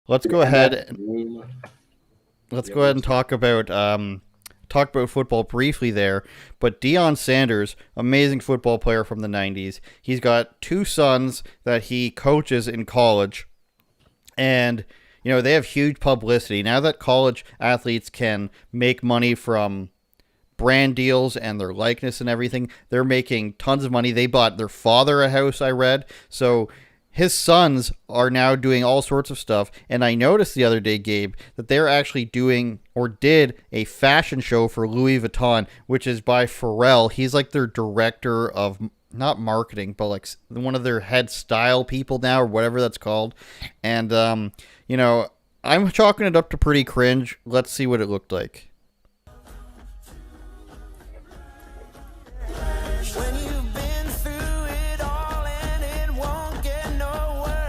let's go ahead. Let's go ahead and talk about football briefly there. But Deion Sanders, amazing football player from the 90s. He's got two sons that he coaches in college. And, they have huge publicity. Now that college athletes can make money from brand deals and their likeness and everything, they're making tons of money. They bought their father a house, I read. So his sons are now doing all sorts of stuff. And I noticed the other day, Gabe, that they're actually doing or did a fashion show for Louis Vuitton, which is by Pharrell. He's like their director of, not marketing, but like one of their head style people now, or whatever that's called. And, I'm chalking it up to pretty cringe. Let's see what it looked like.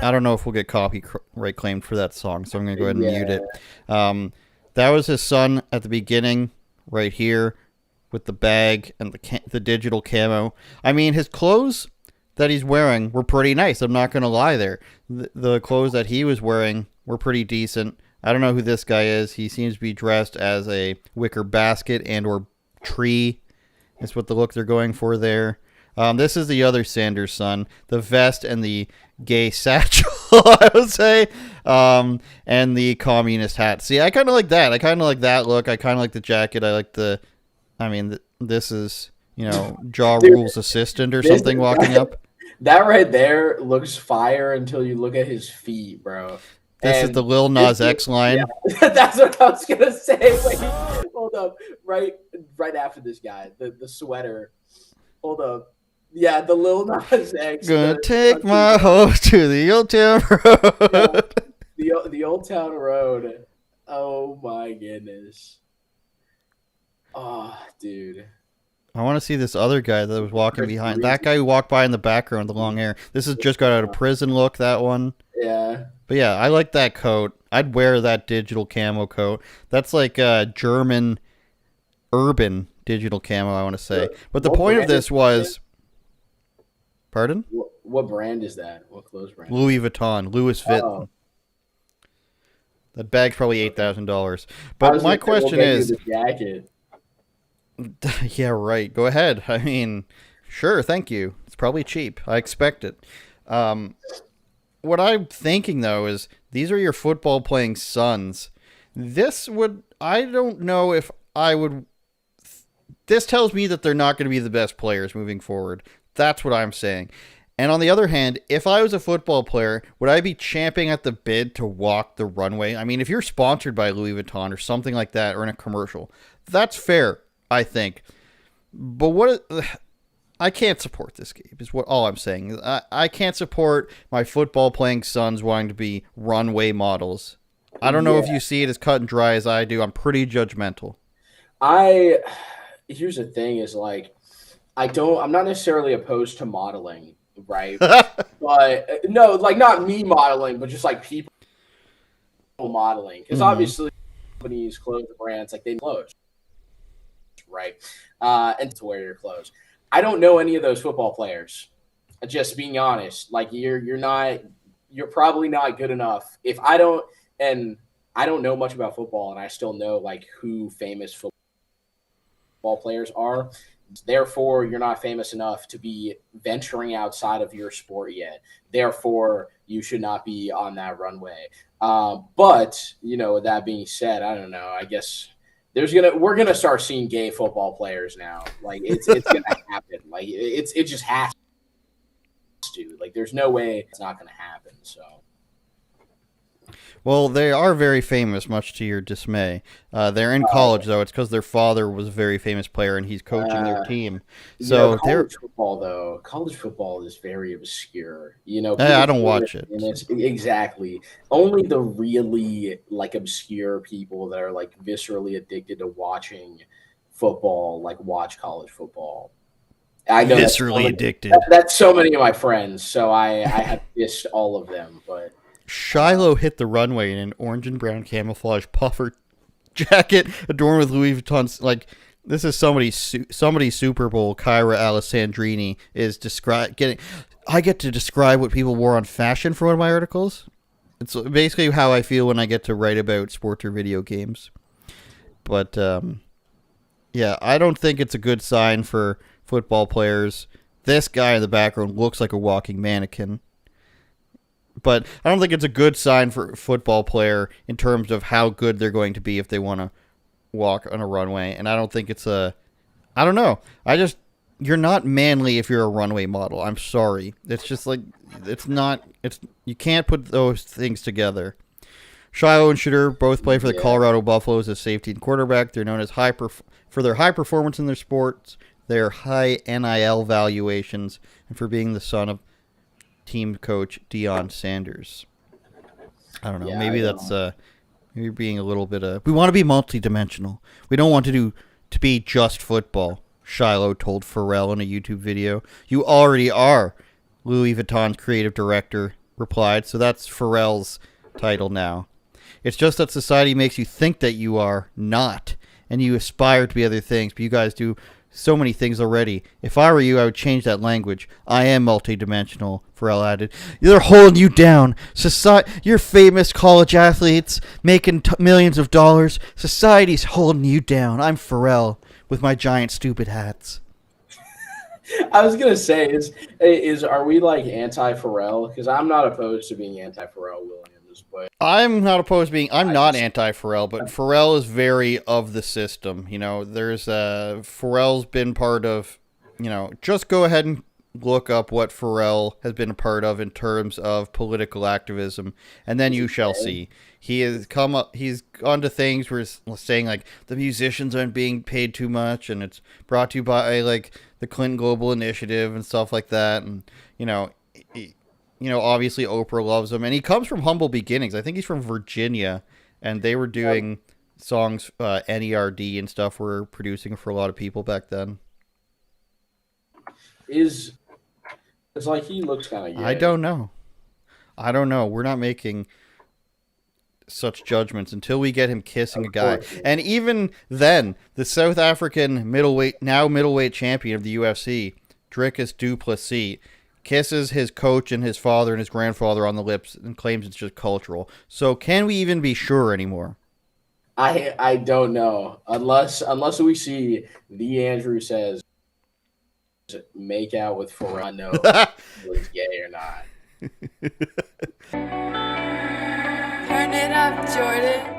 I don't know if we'll get copyright claimed for that song, so I'm going to go ahead and mute it. That was his son at the beginning, right here, with the bag and the digital camo. I mean, his clothes that he's wearing were pretty nice. I'm not going to lie there. The clothes that he was wearing were pretty decent. I don't know who this guy is. He seems to be dressed as a wicker basket and or tree. That's what the look they're going for there. This is the other Sanders son. The vest and the gay satchel, I would say, and the communist hat. See, I kind of like that. I kind of like that look. I kind of like the jacket. I like this is, Ja Rule's assistant or something walking up. That right there looks fire until you look at his feet, bro. This is the Lil Nas X line. Yeah, that's what I was gonna say. Wait, hold up. Right after this guy, the sweater. Hold up. Yeah, the Lil Nas X. Gonna take my horse to the Old Town Road. Yeah, the Old Town Road. Oh my goodness. Oh, dude. I want to see this other guy that was walking behind. That guy who walked by in the background, the long hair. This is just got out of prison look, that one. Yeah. But yeah, I like that coat. I'd wear that digital camo coat. That's like a German urban digital camo, I want to say. But the point of this was... Pardon? What brand is that? What clothes brand? Louis Vuitton. Louis Vuitton. Oh. That bag's probably $8,000. But my question is... jacket. Yeah, right. Go ahead. I mean, sure, thank you. It's probably cheap. I expect it. What I'm thinking, though, is these are your football-playing sons. I don't know if I would... This tells me that they're not going to be the best players moving forward. That's what I'm saying. And on the other hand, if I was a football player, would I be champing at the bit to walk the runway? I mean, if you're sponsored by Louis Vuitton or something like that, or in a commercial, that's fair, I think. But I can't support this, Gabe, is what all I'm saying. I can't support my football playing sons wanting to be runway models. I don't know if you see it as cut and dry as I do. I'm pretty judgmental. Here's the thing is like, I'm not necessarily opposed to modeling, right? But no, like not me modeling, but just like people modeling. Because obviously companies, clothes brands, like they clothes, right? And to wear your clothes. I don't know any of those football players. Just being honest, like you're probably not good enough. If I don't know much about football, and I still know like who famous football players are. Therefore, you're not famous enough to be venturing outside of your sport yet. Therefore, you should not be on that runway. But that being said, I don't know. I guess we're gonna start seeing gay football players now. Like it's gonna happen. Like it just has to. Like there's no way it's not gonna happen. So. Well, they are very famous, much to your dismay. They're in college, though. It's because their father was a very famous player, and he's coaching their team. So college football is very obscure. I don't watch it. Exactly. Only the really like obscure people that are like viscerally addicted to watching football, like watch college football. I know viscerally addicted. That's so many of my friends. So I have dissed all of them, but. Shiloh hit the runway in an orange and brown camouflage puffer jacket adorned with Louis Vuitton's. Like, this is somebody's Super Bowl. Kyra Alessandrini is I get to describe what people wore on fashion for one of my articles. It's basically how I feel when I get to write about sports or video games. But yeah, I don't think it's a good sign for football players. This guy in the background looks like a walking mannequin. But I don't think it's a good sign for a football player in terms of how good they're going to be if they want to walk on a runway. And I don't think it's a... I don't know. You're not manly if you're a runway model. I'm sorry. It's just like... It's not... You can't put those things together. Shiloh and Shooter both play for the Colorado Buffaloes as safety and quarterback. They're known as for their high performance in their sports, their high NIL valuations, and for being the son of team coach Deion Sanders. I don't know. Maybe that's maybe being a little bit we want to be multidimensional. We don't want to be just football. Shiloh told Pharrell in a YouTube video. You already are. Louis Vuitton's creative director replied. So that's Pharrell's title now. It's just that society makes you think that you are not, and you aspire to be other things, but you guys do so many things already. If I were you, I would change that language. I am multidimensional, Pharrell added. They're holding you down. You're famous college athletes making millions of dollars. Society's holding you down. I'm Pharrell with my giant stupid hats. I was gonna say, are we like anti-Pharrell? Because I'm not opposed to being anti-Pharrell Williams, but I'm not opposed to being. I'm not anti-Pharrell, but Pharrell is very of the system. You know, there's Pharrell's been part of. You know, just go ahead and look up what Pharrell has been a part of in terms of political activism, and then you shall see. He has come up. He's gone to things where he's saying like the musicians aren't being paid too much, and it's brought to you by like the Clinton Global Initiative and stuff like that. And obviously Oprah loves him, and he comes from humble beginnings. I think he's from Virginia, and they were doing songs, NERD and stuff were producing for a lot of people back then. It's like he looks kind of gay. I don't know. We're not making such judgments until we get him kissing a guy. And even then, the South African middleweight champion of the UFC, Dricus Du Plessis, kisses his coach and his father and his grandfather on the lips and claims it's just cultural. So can we even be sure anymore? I don't know. Unless we see the Andrew says make out with Pharrell, I know if he's gay or not. Turn it up, Jordan.